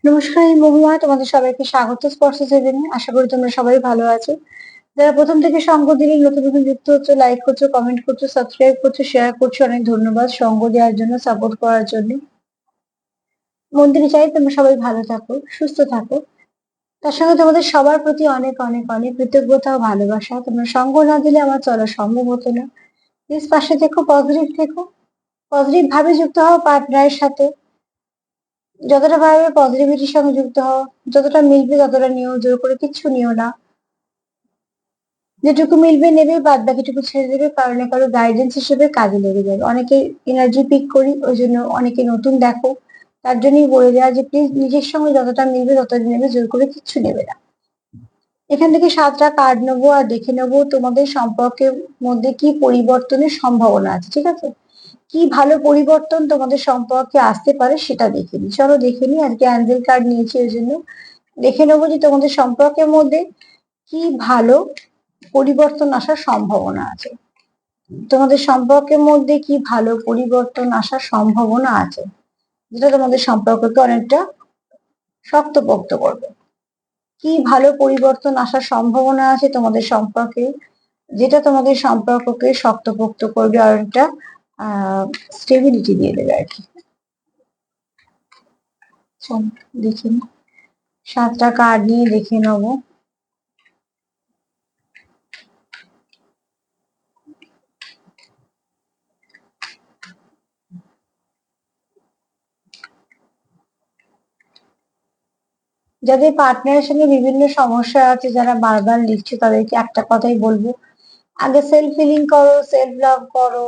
নমস্কার, আমি মহুয়া। তোমাদের সবাইকে স্বাগত স্পর্শ সেভেনে। আশা করি তোমরা সবাই ভালো আছো। যারা প্রথম থেকে সঙ্গ দিলে নতুন নতুন যুক্ত হচ্ছে, লাইক করছো, কমেন্ট করছো, সাবস্ক্রাইব করছো, শেয়ার করছো, অনেক ধন্যবাদ সঙ্গ দেওয়ার জন্য, সাপোর্ট করার জন্য। মন থেকে চাই তোমরা সবাই ভালো থাকো, সুস্থ থাকো। তার সঙ্গে তোমাদের সবার প্রতি অনেক অনেক অনেক কৃতজ্ঞতা ও ভালোবাসা। তোমরা সঙ্গ না দিলে আমার চলা সম্ভব হতো না। প্লিজ পাশে থেকো, পজিটিভ থেকো, পজিটিভ ভাবে যুক্ত হও পার্টনারের সাথে। যতটা পারবে পজিটিভিটির সঙ্গে যুক্ত হও, যতটা মিলবে ততটা নিও, জোর করে কিচ্ছু নিও না। যেটুকু মিলবে নেবে, বাদ বাকিটুকু ছেড়ে দেবে, কারো না কারো গাইডেন্স হিসেবে কাজে লেগে যাবে। অনেকে এনার্জি পিক করি, ওই জন্য অনেকে নতুন দেখো, তার জন্যই বলে দেওয়া যে প্লিজ নিজের সঙ্গে যতটা মিলবে ততটা নেবে, জোর করে কিচ্ছু নেবে না। এখান থেকে 7টা কার্ড নেবো আর দেখে নেবো তোমাদের সম্পর্কের মধ্যে কি পরিবর্তনের সম্ভাবনা আছে, ঠিক আছে? কি ভালো পরিবর্তন তোমাদের সম্পর্কে আসতে পারে সেটা দেখে নিই। চলো দেখে নিই। আজকে অ্যাঞ্জেল কার্ড নিয়েছি, ওই জন্য দেখে নেবো যে তোমাদের সম্পর্কের মধ্যে কি ভালো পরিবর্তন আসার সম্ভাবনা আছে। তোমাদের সম্পর্কের মধ্যে কি ভালো পরিবর্তন আসার সম্ভাবনা আছে, যেটা তোমাদের সম্পর্ককে অনেকটা শক্তপোক্ত করবে। কি ভালো পরিবর্তন আসার সম্ভাবনা আছে তোমাদের সম্পর্কে, যেটা তোমাদের সম্পর্ককে শক্তপোক্ত করবে, আর একটা স্টেবিলিটি দিয়ে দেবে আর কি। চল দেখি, 7টা কার্ড নিয়ে দেখে নেবো। যাদের পার্টনারের সঙ্গে বিভিন্ন সমস্যা আছে, যারা বারবার লিখছো, তাদেরকে একটা কথাই বলবো, আগে সেলফ হিলিং করো, সেলফ লাভ করো,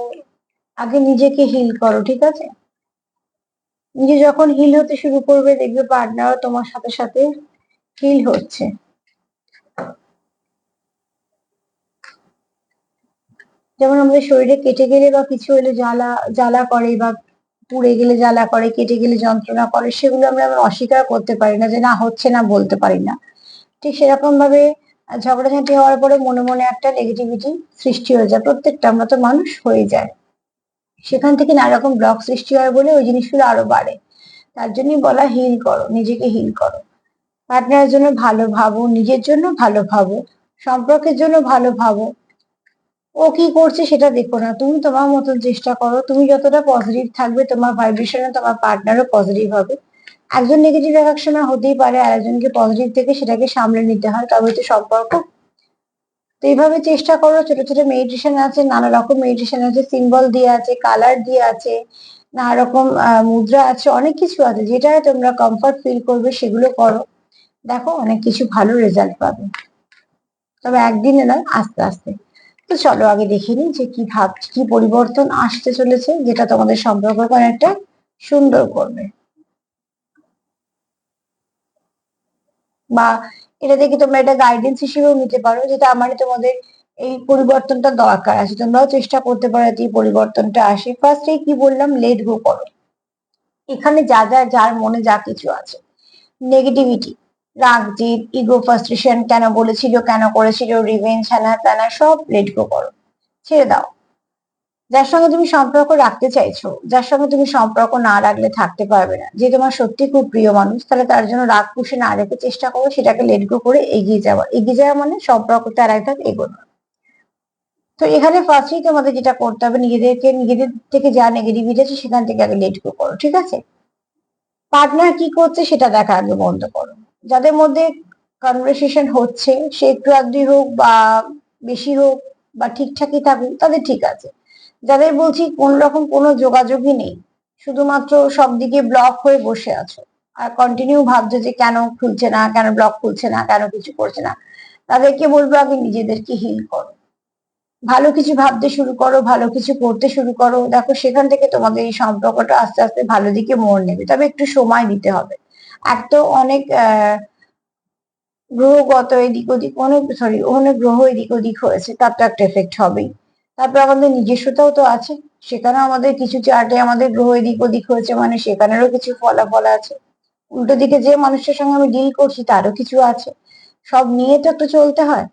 আগে নিজেকে হিল করো, ঠিক আছে? নিজে যখন হিল হতে শুরু করবে, দেখবে পার্টনারও তোমার সাথে সাথে হিল হচ্ছে। যেমন আমাদের শরীরে কেটে গেলে বা কিছু হলে জ্বালা জ্বালা করে, বা পুড়ে গেলে জ্বালা করে, কেটে গেলে যন্ত্রণা করে, সেগুলো আমরা আবার অস্বীকার করতে পারি না, যে না হচ্ছে না বলতে পারি না। ঠিক সেরকম ভাবে ঝগড়াঝাঁটি হওয়ার পরে মনে মনে একটা নেগেটিভিটি সৃষ্টি হয়ে যায়। প্রত্যেকটা, আমরা তো মানুষ, হয়ে যায়। সেখান থেকে নানা রকম ব্লক সৃষ্টি হয় বলে ওই জিনিসগুলো আরো বাড়ে। তার জন্যই বলা হিল করো, নিজেকে হিল করো। পার্টনারের জন্য ভালো ভাবো, নিজের জন্য ভালো ভাবো, সম্পর্কের জন্য ভালো ভাবো। ও কি করছে সেটা দেখো না, তুমি তোমার মতন চেষ্টা করো। তুমি যতটা পজিটিভ থাকবে, তোমার ভাইব্রেশনে তোমার পার্টনারও পজিটিভ হবে। একজন নেগেটিভ এক এক সময় হতেই পারে, আর একজনকে পজিটিভ থেকে সেটাকে সামলে নিতে হয়, তবে তো সম্পর্ক। তো এইভাবে চেষ্টা করো। ছোট ছোট মেডিটেশন আছে, নানা রকম মেডিটেশন আছে, সিম্বল দিয়ে আছে, কালার দিয়ে আছে, নানা রকম মুদ্রা আছে, অনেক কিছু আছে, যেটা তোমরা কমফর্ট ফিল করবে সেগুলো করো। দেখো অনেক কিছু ভালো রেজাল্ট পাবে, তবে একদিনে নয়, আস্তে আস্তে। তো চলো আগে দেখে নিই যে কি কি পরিবর্তন আসতে চলেছে, যেটা তোমাদের সম্পর্ককে অনেকটা সুন্দর করবে। বা এটা দেখে তোমরা এটা গাইডেন্স হিসেবেও নিতে পারো, যেটা আমারই তোমাদের এই পরিবর্তনটা দরকার আছে। তোমরাও চেষ্টা করতে পারো যাতে এই পরিবর্তনটা আসে। ফার্স্টে কি বললাম, লেট গো করো। এখানে যা যা যার মনে যা কিছু আছে, নেগেটিভিটি, রাগ, জিদ, ইগো, ফ্রাস্ট্রেশন, কেন বলেছিল, কেন করেছিল, রিভেঞ্জ, হ্যানা ত্যানা, সব লেট গো করো, ছেড়ে দাও। যার সঙ্গে তুমি সম্পর্ক রাখতে চাইছো, যার সঙ্গে তুমি সম্পর্ক না রাখলে থাকতে পারবে না, যে তোমার সত্যি খুব প্রিয় মানুষ, তাহলে তার জন্য রাগ পুষে না রেখে চেষ্টা করো সেটাকে লেট গো করে এগিয়ে যাওয়া। এগিয়ে যাওয়া মানে সম্পর্কতে আর এক ধাপ এগোনো। তো এখানে ফার্স্টেই তোমাদের যেটা করতে হবে, নিজেদের থেকে যা নেগেটিভিটি আছে সেখান থেকে আগে লেট গো করো, ঠিক আছে? পার্টনার কি করছে সেটা দেখা আগে বন্ধ করো। যাদের মধ্যে কনভারসেশন হচ্ছে, সে একটু আধটু হোক বা বেশি হোক বা ঠিকঠাকই থাকুক, তাদের ঠিক আছে। যাদের বলছি কোন রকম কোনো যোগাযোগই নেই, শুধুমাত্র সব দিকে ব্লক হয়ে বসে আছো, আর কন্টিনিউ ভাবছো যে কেন খুলছে না, কেন ব্লক খুলছে না, কেন কিছু করছে না, তাদেরকে বলবো আগে নিজেদেরকে হিল করো। ভালো কিছু ভাবতে শুরু করো, ভালো কিছু করতে শুরু করো। দেখো সেখান থেকে তোমাদের এই সম্পর্কটা আস্তে আস্তে ভালো দিকে মোড় নেবে, তবে একটু সময় দিতে হবে। এক তো অনেক গ্রহগত এদিক ওদিক, অনেক গ্রহ এদিক ওদিক হয়েছে, তার তো একটা এফেক্ট হবেই। তারপর আমাদের নিজস্বতাও তো আছে, সেখানেও আমাদের কিছু চার্টে আমাদের গ্রহ এদিক ওদিক হয়েছে, মানে সেখানেরও কিছু ফলাফল আছে। উল্টো দিকে যে মানুষের সঙ্গে আমি ডিল করছি তারও কিছু আছে। সব নিয়ে তো একটু চলতে হয়।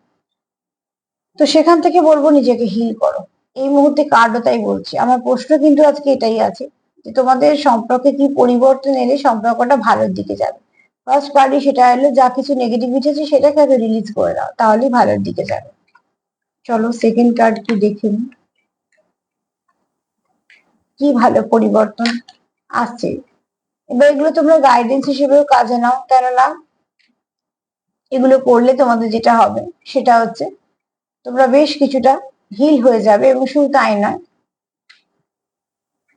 তো সেখান থেকে বলবো নিজেকে হিল করো। এই মুহূর্তে কার্ডও তাই বলছি। আমার প্রশ্ন কিন্তু আজকে এটাই আছে যে তোমাদের সম্পর্কে কি পরিবর্তন এলে সম্পর্কটা ভালোর দিকে যাবে। ফার্স্ট কার্ডই সেটা এলো, যা কিছু নেগেটিভিটি আছে সেটাকে আগে রিলিজ করে দাও, তাহলেই ভালোর দিকে যাবে। চলো সেকেন্ড কার্ড কি দেখি, কি ভালো পরিবর্তন আসছে। এবার এগুলো তোমরা গাইডেন্স হিসেবেও কাজে নাও, কেননা এগুলো করলে তোমাদের যেটা হবে সেটা হচ্ছে তোমরা বেশ কিছুটা হিল হয়ে যাবে, এবং শুধু তাই নয়,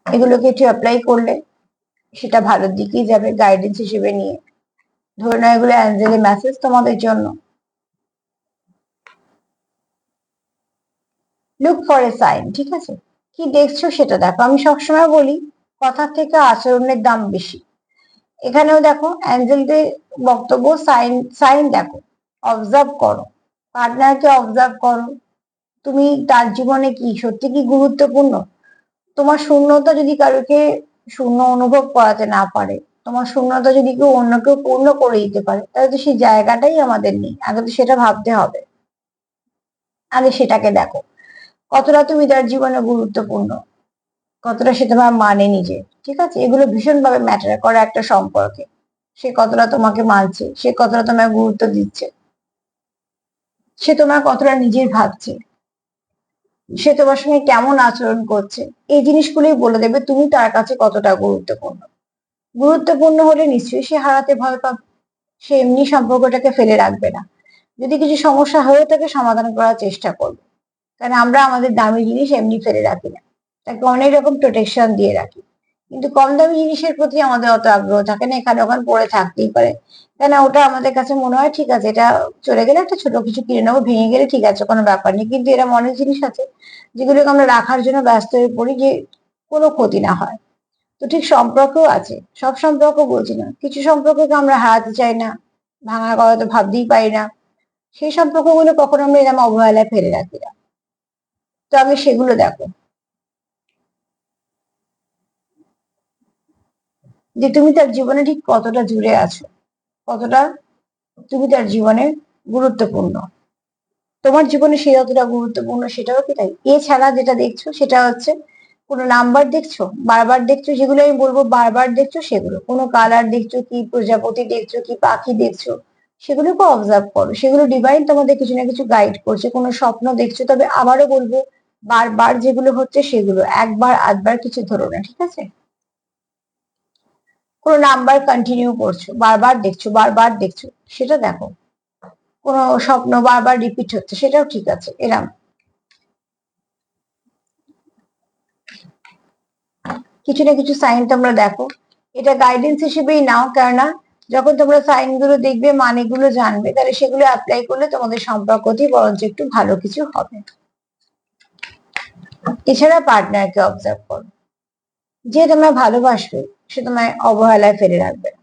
এগুলোকে একটু অ্যাপ্লাই করলে সেটা ভালোর দিকেই যাবে গাইডেন্স হিসেবে নিয়ে। ধরে নাও এগুলো অ্যাঞ্জেলের মেসেজ তোমাদের জন্য। লুক ফর এ সাইন, ঠিক আছে? কি দেখছো সেটা দেখো। আমি সবসময় বলি কথা থেকে আচরণের দাম বেশি। এখানেও দেখো অ্যাঞ্জেলদের বক্তব্য, সাইন সাইন দেখো, অবজার্ভ করো, পার্টনারকে অবজার্ভ করো। তুমি তার জীবনে কি সত্যি কি গুরুত্বপূর্ণ? তোমার শূন্যতা যদি কারোকে শূন্য অনুভব করাতে না পারে, তোমার শূন্যতা যদি কেউ অন্য কেউ পূর্ণ করে দিতে পারে, তাহলে তো সেই জায়গাটাই আমাদের নেই। আগে তো সেটা ভাবতে হবে, আগে সেটাকে দেখো কতটা তুমি তার জীবনে গুরুত্বপূর্ণ, কতটা সে তোমার মানে নিজে, ঠিক আছে? এগুলো ভীষণভাবে ম্যাটার করে একটা সম্পর্কে। সে কতটা তোমাকে মানছে, সে কতটা তোমায় গুরুত্ব দিচ্ছে, সে তোমার কতটা নিজের ভাবছে, সে তোমার সঙ্গে কেমন আচরণ করছে। এই জিনিসগুলোই বলে দেবে তুমি তার কাছে কতটা গুরুত্বপূর্ণ। গুরুত্বপূর্ণ হলে নিশ্চয়ই সে হারাতে ভয় পাবে, সে এমনি সম্পর্কটাকে ফেলে রাখবে না। যদি কিছু সমস্যা হয়ে থাকে সমাধান করার চেষ্টা করবে, কারণ আমরা আমাদের দামি জিনিস এমনি ফেলে রাখি না, তাকে অনেক রকম প্রোটেকশন দিয়ে রাখি। কিন্তু কম দামি জিনিসের প্রতি আমাদের অত আগ্রহ থাকে না, এখানে ওখানে পড়ে থাকতেই পারে, কেন ওটা আমাদের কাছে মনে হয় ঠিক আছে, এটা চলে গেলে একটা ছোট কিছু কিনে নেবো, ভেঙে গেলে ঠিক আছে, কোনো ব্যাপার নেই। কিন্তু এরকম অনেক জিনিস আছে যেগুলোকে আমরা রাখার জন্য ব্যস্ত হয়ে পড়ি, যে কোনো ক্ষতি না হয়। তো ঠিক সম্পর্কও আছে, সব সম্পর্ক বলছি না, কিছু সম্পর্ককে আমরা হারাতে চাই না, ভাঙার কথা তো ভাবতেই পারি না। সেই সম্পর্কগুলো কখনো আমরা এরকম অবহেলায় ফেলে রাখি না। তো আগে সেগুলো দেখো, যে তুমি তার জীবনে ঠিক কতটা জুড়ে আছো, কতটা তুমি তার জীবনে গুরুত্বপূর্ণ, তোমার জীবনে সে যতটা গুরুত্বপূর্ণ সেটাও কি তাই। এছাড়া যেটা দেখছো সেটা হচ্ছে কোনো নাম্বার দেখছো, বারবার দেখছো, যেগুলো আমি বলবো বারবার দেখছো সেগুলো, কোনো কালার দেখছো কি, প্রজাপতি দেখছো কি, পাখি দেখছো, সেগুলোকে অবজার্ভ করো। সেগুলো ডিভাইন তোমাদের কিছু না কিছু গাইড করছে। কোনো স্বপ্ন দেখছো, তবে আবারও বলবো বারবার যেগুলো হচ্ছে সেগুলো, একবার আধবার কিছু ধরো না, ঠিক আছে? কোনো নাম্বার কন্টিনিউ করছো, বারবার দেখছো, বারবার দেখছো, সেটা দেখো। কোনো স্বপ্ন বারবার রিপিট হচ্ছে, সেটাও ঠিক আছে। এরম কিছু না কিছু সাইন তোমরা দেখো, এটা গাইডেন্স হিসেবেই নাও, কেননা যখন তোমরা সাইন গুলো দেখবে, মানেগুলো জানবে, তাহলে সেগুলো অ্যাপ্লাই করলে তোমাদের সম্পর্কটি বরঞ্চ একটু ভালো কিছু হবে। এছাড়া পার্টনারকে অবজার্ভ করো, যে তোমায় ভালোবাসবে সে তোমায় অবহেলায় ফেলে রাখবে না।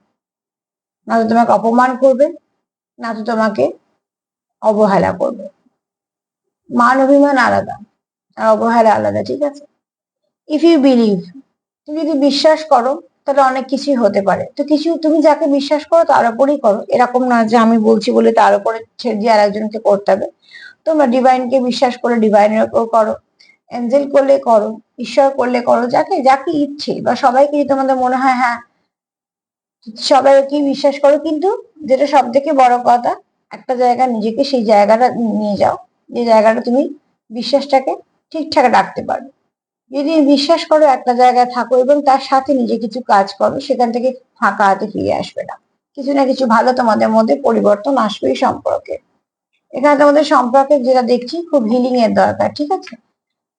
না তো তোমাকে অপমান করবে, না তো তোমাকে অবহেলা করবে। মান অভিমান আলাদা, আর অবহেলা আলাদা, ঠিক আছে? ইফ ইউ বিলিভ, তুমি যদি বিশ্বাস করো তাহলে অনেক কিছুই হতে পারে। তো কিছু তুমি যাকে বিশ্বাস করো তার উপরই করো, এরকম না যে আমি বলছি বলে তার উপরে ছেড়ে দিয়ে আরেকজনকে করতে হবে। তোমরা ডিভাইনকে বিশ্বাস করে ডিভাইনের উপর করো, এঞ্জেল করলে করো, ঈশ্বর করলে করো, যাকে যাকে ইচ্ছে, বা সবাইকে যদি তোমাদের মনে হয় হ্যাঁ সবাইকে বিশ্বাস করো, কিন্তু যেটা সব থেকে বড় কথা, একটা জায়গা নিজেকে সেই জায়গাটা নিয়ে যাও, যে জায়গাটা তুমি বিশ্বাসটাকে ঠিকঠাক রাখতে পারো। যদি বিশ্বাস করো একটা জায়গায় থাকো এবং তার সাথে নিজে কিছু কাজ করো, সেখান থেকে ফাঁকা হাতে ফিরে আসবে না। কিছু না কিছু ভালো তোমাদের মধ্যে পরিবর্তন আসবেই সম্পর্কে। এখানে তোমাদের সম্পর্কে যেটা দেখছি খুব হিলিং এর দরকার, ঠিক আছে?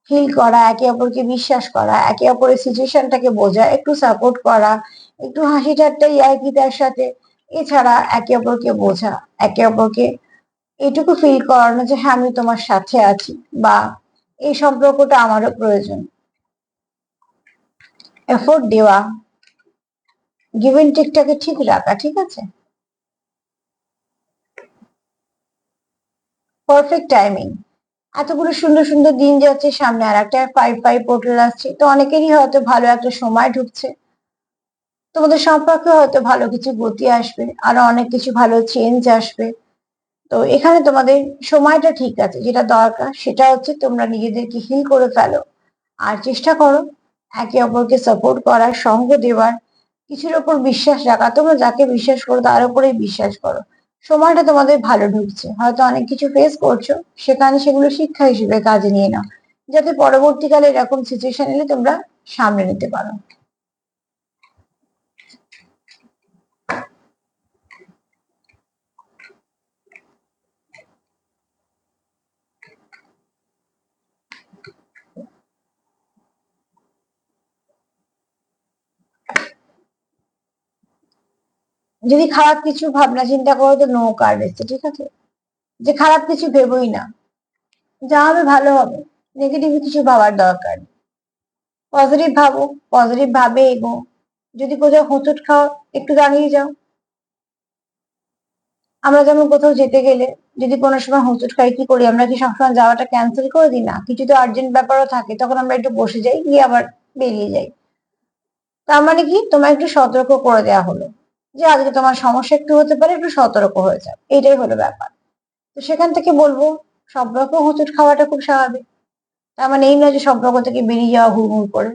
হিল করা, একে অপরকে বিশ্বাস করা, একে অপরের সিচুয়েশনটাকে বোঝা, একটু সাপোর্ট করা, একটু হাসি ঠাট্টা ইয়ার্কি তার সাথে। এছাড়া একে অপরকে বোঝা, একে অপরকে এটুকু ফিল করানো যে হ্যাঁ আমি তোমার সাথে আছি, বা এই সম্পর্কটা আমারও প্রয়োজন। এফোর্ট দেওয়া, গিভ এন্ড টেকটাকে ঠিক রাখা, ঠিক আছে? পারফেক্ট টাইমিং, এতগুলো সুন্দর সুন্দর দিন যাচ্ছে, সামনে আর একটা 5/5 পোর্টাল আসছে, তো অনেকেরই হয়তো ভালো একটা সময় ঢুকছে, তোমাদের সম্পর্কে হয়তো ভালো কিছু গতি আসবে, আরো অনেক কিছু ভালো চেঞ্জ আসবে। তো এখানে তোমাদের সময়টা ঠিক আছে, যেটা দরকার সেটা হচ্ছে তোমরা নিজেদেরকে হিল করে ফেলো, আর চেষ্টা করো একে অপরকে সাপোর্ট করার, সঙ্গ দেওয়ার, কিছুর ওপর বিশ্বাস রাখা, তোমরা যাকে বিশ্বাস করো তার উপরেই বিশ্বাস করো। সময়টা তোমাদের ভালো ঢুকছে, হয়তো অনেক কিছু ফেস করছো, সেখানে সেগুলো শিক্ষা হিসেবে কাজে নিয়ে নাও, যাতে পরবর্তীকালে এরকম সিচুয়েশন এলে তোমরা সামলে নিতে পারো। যদি খারাপ কিছু ভাবনা চিন্তা করো তো নো কার্ড এসছে, ঠিক আছে, যে খারাপ কিছু ভেবোই না, যা হবে ভালো হবে, নেগেটিভ কিছু ভাবার দরকার নেই। পজিটিভ ভাবো, পজিটিভ ভাবে এগো। যদি কোথাও হোঁচট খাও, একটু দাঁড়িয়ে যাও। আমরা যেমন কোথাও যেতে গেলে যদি কোনো সময় হোঁচট খাই, কি করি আমরা? কি সবসময় যাওয়াটা ক্যান্সেল করে দিই? না, কিছু তো আর্জেন্ট ব্যাপারও থাকে, তখন আমরা একটু বসে যাই, গিয়ে আবার বেরিয়ে যাই। তার মানে কি, তোমার একটু সতর্ক করে দেওয়া হলো যে আজকে তোমার সমস্যা একটু হতে পারে, একটু সতর্ক হয়ে যাও, এইটাই হলো ব্যাপার। তো সেখান থেকে বলবো, সব রকম হোঁচট খাওয়াটা খুব স্বাভাবিক। তার মানে এই নয় যে সম্পর্ক থেকে বেরিয়ে যাওয়া হুড়মুড় করে।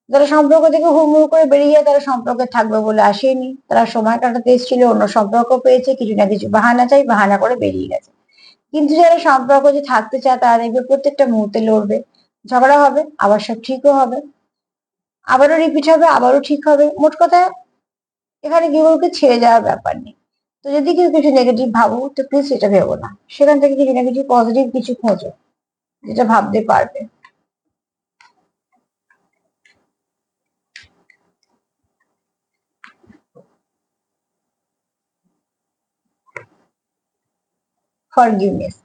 যারা সম্পর্ক থেকে হুড়মুড় করে বেরিয়ে যায় তারা সম্পর্কে থাকবে বলে আসেনি, তারা সময় কাটাতে এসেছিল, অন্য সম্পর্ক পেয়েছে, কিছু না কিছু বাহানা চাই, বাহানা করে বেরিয়ে গেছে। কিন্তু যারা সম্পর্ক যে থাকতে চায় তারা দেখবে প্রত্যেকটা মুহূর্তে লড়বে, ঝগড়া হবে, আবার সব ঠিকও হবে, আবারও রিপিট হবে, আবারও ঠিক হবে। মোট কথা, এখানে কেউ কাউকে ছেড়ে যাওয়ার ব্যাপার নেই। তো যদি কেউ কিছু নেগেটিভ ভাবো তো প্লিজ সেটা ভেবো না, সেখান থেকে কিছু না কিছু পজিটিভ কিছু খোঁজো যেটা ভাবতে পারবে। ফরগিভনেস।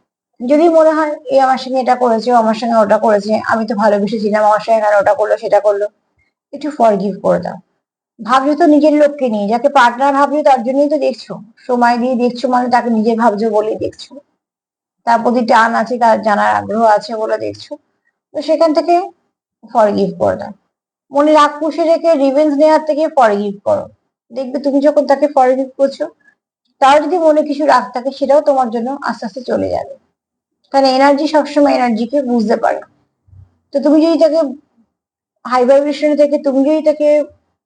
যদি মনে হয় এ আমার সঙ্গে এটা করেছে, ও আমার সঙ্গে ওটা করেছে, আমি তো ভালোবেসেছিলাম, আমার সঙ্গে কেন ওটা করলো সেটা করলো, একটু ফরগিভ করে দাও। ভাবছো তো নিজের লোককে নিয়ে, যাকে পার্টনার ভাবছো তার জন্যই তো দেখছো, সময় দিয়ে দেখছো, মানে তাকে নিজে ভাবছো বলেই দেখছো, তার প্রতি টান আছে, তার জানার আগ্রহ আছে বলে দেখছো। তো সেখান থেকে ফরগিভ করে দাও। মনে রাগ পুষে রেখে রিভেঞ্জ নেওয়ার থেকে ফরগিভ করো। দেখবে তুমি যখন তাকে ফরগিভ করছো, তার যদি মনে কিছু রাগ থাকে সেটাও তোমার জন্য আস্তে আস্তে চলে যাবে। কারণ এনার্জি সবসময় এনার্জিকে বুঝতে পারে। তো তুমি যদি তাকে হাই ভাইব্রেশনে থেকে তুমি যদি তাকে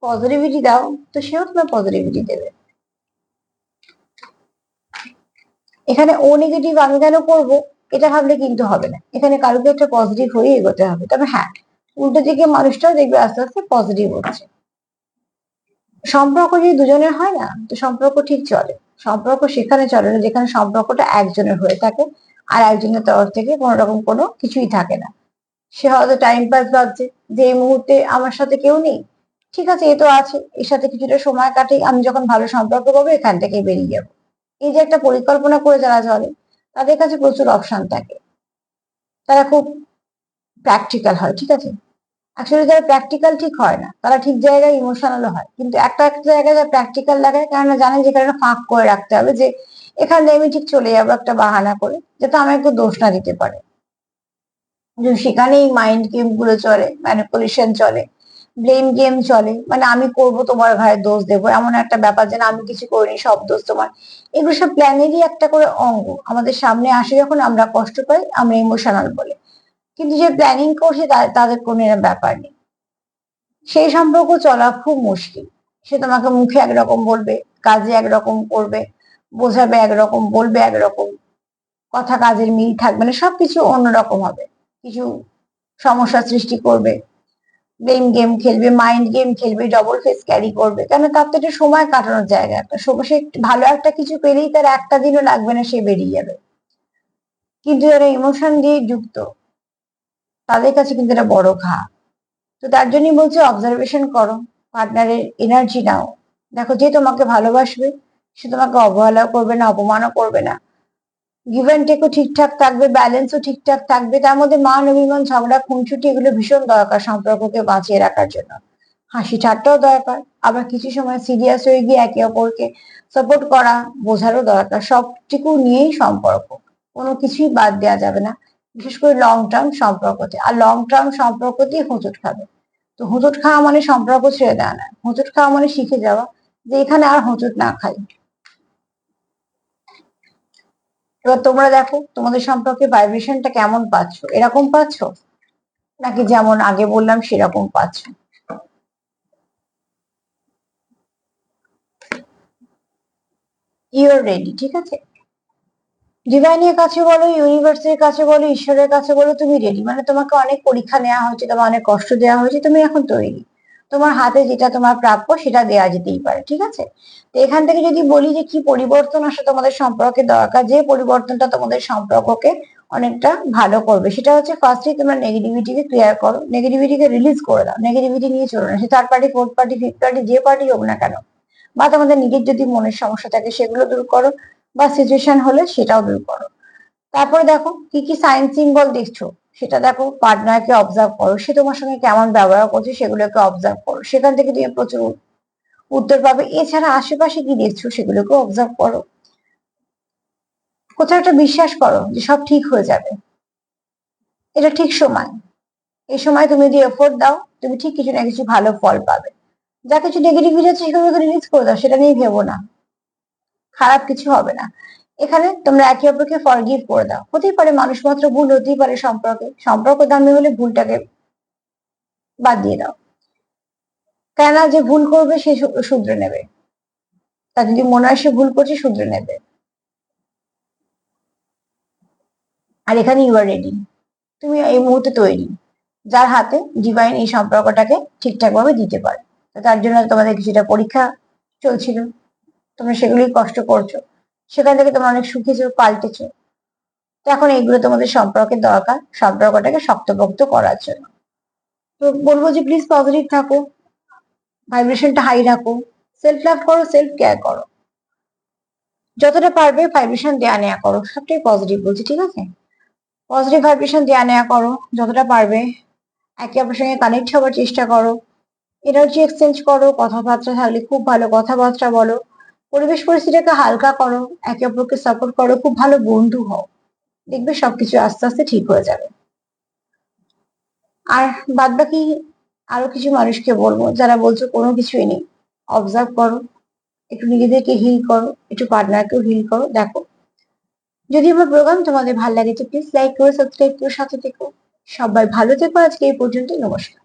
পজিটিভিটি দাও, তো সেও তোমার পজিটিভিটি দেবে। এখানে ও নেগেটিভ আমি কেন করবো এটা ভাবলে কিন্তু হবে না, এখানে কারোকে একটা পজিটিভ হয়ে এগোতে হবে। তবে হ্যাঁ, উল্টো দিকে মানুষটাও দেখবে আস্তে আস্তে পজিটিভ হচ্ছে। সম্পর্ক যদি দুজনের হয় না, তো সম্পর্ক ঠিক চলে। সম্পর্ক সেখানে চলে না যেখানে সম্পর্কটা একজনের হয়ে থাকে, আর একজনের তরফ থেকে কোনো রকম কোনো কিছুই থাকে না। সে হয়তো টাইম পাস ভাবছে যে এই মুহূর্তে আমার সাথে কেউ নেই, ঠিক আছে এ তো আছে, এর সাথে কিছুটা সময় কাটে, আমি যখন ভালো সম্পর্ক পাবো এখান থেকে বেরিয়ে যাবো। এই যে একটা পরিকল্পনা করে যারা চলে, তাদের কাছে প্রচুর অপশন থাকে, তারা খুব প্র্যাকটিক্যাল হয়, ঠিক আছে। আসলে যারা প্র্যাকটিক্যাল ঠিক হয় না, তারা ঠিক জায়গায় ইমোশনালও হয়, কিন্তু একটা একটা জায়গায় যারা প্র্যাকটিক্যাল লাগায়, কেননা জানে যে এখানে ফাঁক করে রাখতে হবে, যে এখানে আমি ঠিক চলে যাবো একটা বাহানা করে, যাতে আমাকে দোষ না দিতে পারে। যে সেখানেই মাইন্ড গেম গুলো চলে, ম্যানিপুলেশন চলে, ব্লেম গেম চলে, মানে আমি করব তোমার ঘাড়ে দোষ দেবো, এমন একটা ব্যাপার যেন আমি কিছু করিনি, সব দোষ তোমার। এগুলো সব প্ল্যানেরই একটা করে অঙ্গ, আমাদের সামনে আসে যখন আমরা কষ্ট পাই, আমরা ইমোশনাল বলে। কিন্তু যে প্ল্যানিং করছে তাদের কোনো এরকম ব্যাপার নেই। সেই সম্পর্ক চলা খুব মুশকিল। সে তোমাকে মুখে একরকম বলবে, কাজে একরকম করবে, বোঝাবে একরকম, বলবে একরকম, কথা কাজের মিল থাকবে না, সবকিছু অন্যরকম হবে। কিছু সমস্যা সৃষ্টি করবে, ব্লেম গেম খেলবে, মাইন্ড গেম খেলবে, ডবল ফেস ক্যারি করবে, কেন তার তো একটা সময় কাটানোর জায়গা, একটা সময় সে ভালো একটা কিছু পেলেই তার একটা দিনও লাগবে না, সে বেরিয়ে যাবে। কিন্তু যারা ইমোশন দিয়ে যুক্ত, তাদের কাছে কিন্তু এটা বড় ঘা। তো তার জন্যই বলছে অবজারভেশন করো, পার্টনারের এনার্জি নাও। দেখো, যে তোমাকে ভালোবাসবে সে তোমাকে অবহেলাও করবে না, অপমানও করবে না। গিভ অ্যান্ড টেকও ঠিকঠাক থাকবে, ব্যালেন্সও ঠিকঠাক থাকবে, তার মধ্যে মান অভিমান, ঝগড়া, খুনসুটি এগুলো ভীষণ দরকার সম্পর্ককে বাঁচিয়ে রাখার জন্য। হাসি ঠাট্টাও দরকার, আবার কিছু সময় সিরিয়াস হয়ে গিয়ে একে অপরকে সাপোর্ট করা, বোঝারও দরকার। সবটুকু নিয়েই সম্পর্ক, কোনো কিছুই বাদ দেওয়া যাবে না, বিশেষ করে লং টার্ম সম্পর্কতে। আর লং টার্ম সম্পর্কতেই হোঁচট খাবে। তো হোঁচট খাওয়া মানে সম্পর্ক ছেড়ে দেওয়া না, হোঁচট খাওয়া মানে শিখে যাওয়া যে এখানে আর হোঁচট না খাই। এবার তোমরা দেখো তোমাদের সম্পর্কে ভাইব্রেশনটা কেমন পাচ্ছ, এরকম পাচ্ছ নাকি যেমন আগে বললাম সেরকম পাচ্ছ? ইউ আর রেডি, ঠিক আছে? ডিভাইনের কাছে বলো, ইউনিভার্সের কাছে বলো, ঈশ্বরের কাছে বলো, তুমি রেডি। মানে তোমাকে অনেক পরীক্ষা নেওয়া হয়েছে, তোমার অনেক কষ্ট দেওয়া হয়েছে, তুমি এখন তৈরি। তোমার হাতে যেটা তোমার প্রাপ্য সেটা দেওয়া যেতেই পারে, ঠিক আছে? তো এখান থেকে যদি বলি যে কি পরিবর্তন আসে তোমাদের সম্পর্কে দরকার, যে পরিবর্তনটা তোমাদের সম্পর্ককে অনেকটা ভালো করবে, সেটা হচ্ছে ফার্স্টে তোমরা নেগেটিভিটিকে ক্লিয়ার করো, নেগেটিভিটিকে রিলিজ করে দাও। নেগেটিভিটি নিয়ে চলো না, সে third party, fourth party, fifth party, যে পার্টি হোক না কেন। বা তোমাদের নিজের যদি মনের সমস্যা থাকে সেগুলো দূর করো, বা সিচুয়েশন হলে সেটাও দূর করো। তারপরে দেখো কি কি সাইন সিম্বল দেখছো সেটা দেখো, পার্টনারকে অবজার্ভ করো, সে তোমার সঙ্গে কেমন ব্যবহার করছে সেগুলোকে অবজার্ভ করো, সেখান থেকে তুমি প্রচুর উত্তর পাবে। এছাড়া আশেপাশে কি দেখছো সেগুলোকে অবজার্ভ করো। কোথাও একটা বিশ্বাস করো যে সব ঠিক হয়ে যাবে, এটা ঠিক সময়। এই সময় তুমি যদি এফোর্ট দাও, তুমি ঠিক কিছু না কিছু ভালো ফল পাবে। যা কিছু নেগেটিভিটি আছে সেগুলোকে রিলিজ করে দাও, সেটা নিয়ে ভেবো না, খারাপ কিছু হবে না। এখানে তোমরা একে অপরকে ফরগিভ করে দাও। হতেই পারে মানুষ মাত্র, ভুল হতেই পারে সম্পর্কে, সম্পর্ক দামি হলে ভুলটাকে বাদ দিয়ে দাও। কেন যে ভুল করবে সে শুধরে নেবে, তার যদি মনে হয় সে ভুল করছে শুধরে নেবে। আর এখানে ইউ আর রেডি, তুমি এই মুহূর্তে তৈরি, যার হাতে ডিভাইন এই সম্পর্কটাকে ঠিকঠাক ভাবে দিতে পারে। তো তার জন্য তোমাদের কিছুটা পরীক্ষা চলছিল, তোমরা সেগুলোই কষ্ট করছো, সেখান থেকে তোমরা অনেক সুখেছো, পাল্টেছো। তো এখন এইগুলো তোমাদের সম্পর্কের দরকার, সম্পর্কটাকে শক্তপোক্ত করার জন্য। তো বলবো যে প্লিজ পজিটিভ থাকো, ভাইব্রেশনটা হাই রাখো, সেলফ লাভ করো, সেলফ কেয়ার করো, যতটা পারবে ভাইব্রেশন দেয়া নেওয়া করো, সবটাই পজিটিভ বলছি, ঠিক আছে? পজিটিভ ভাইব্রেশন দেয়া নেওয়া করো যতটা পারবে, একে অপরের সঙ্গে কানেক্ট হওয়ার চেষ্টা করো, এনার্জি এক্সচেঞ্জ করো, কথাবার্তা থাকলে খুব ভালো কথাবার্তা বলো, পরিবেশ পরিস্থিতিকে হালকা করো, একে অপরকে সাপোর্ট করো, খুব ভালো বন্ধু হও, দেখবে সবকিছু আস্তে আস্তে ঠিক হয়ে যাবে। আর বাদ বাকি আরো কিছু মানুষকে বলবো যারা বলছো কোনো কিছুই নেই, অবজার্ভ করো, একটু নিজেদেরকে হিল করো, একটু পার্টনারকেও হিল করো। দেখো, যদি আমার প্রোগ্রাম তোমাদের ভালো লাগে তো প্লিজ লাইক করো, সাবস্ক্রাইব করো, সাথে থেকো। সবাই ভালো থেকো, আজকে এই পর্যন্ত, নমস্কার।